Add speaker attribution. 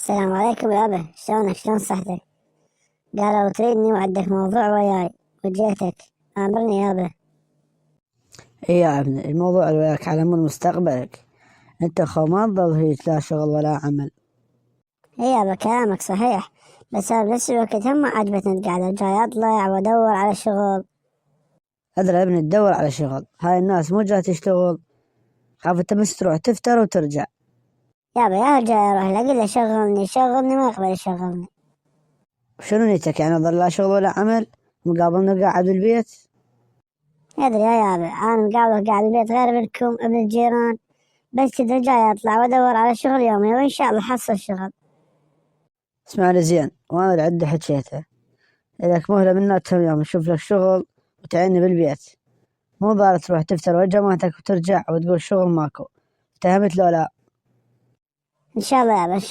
Speaker 1: السلام عليكم يابا، شلونك؟ شلون صحتك؟ قالوا تريدني وعندك موضوع وياي وجيتك. امرني يابا.
Speaker 2: ايه يا ابني، الموضوع اللي وياك على مود مستقبلك. انت خو ما تظل هيك، لا شغل ولا عمل.
Speaker 1: اي يابا كلامك صحيح، بس أنا بنفس الوقت هم ما عجبتني القعدة، جاي اطلع وادور على شغل.
Speaker 2: ادري يا ابني، تدور على شغل، هاي الناس مو جاي تشتغل. خاف انت بس تروح تفتر وترجع.
Speaker 1: يابا يا جاي اروح اقول له شغلني ما يقبل يشغلني.
Speaker 2: شنو نيتك يعني؟ اظل لا شغل ولا عمل مقابل نقعد بالبيت؟
Speaker 1: يدري يا يابا، انا مقابله قاعد البيت غير منكم ابن الجيران، بس كذا جاي اطلع وادور على شغل يومي وان شاء الله حصل شغل.
Speaker 2: اسمعني زين، وانا اللي عندي حكيته. لك مهلة منا كم يوم نشوف لك شغل وتعيني بالبيت. مو ضار تروح تفتر وجماعتك وترجع وتقول شغل ماكو. فهمت لو لا؟
Speaker 1: ان شاء الله يابا ان شاء الله.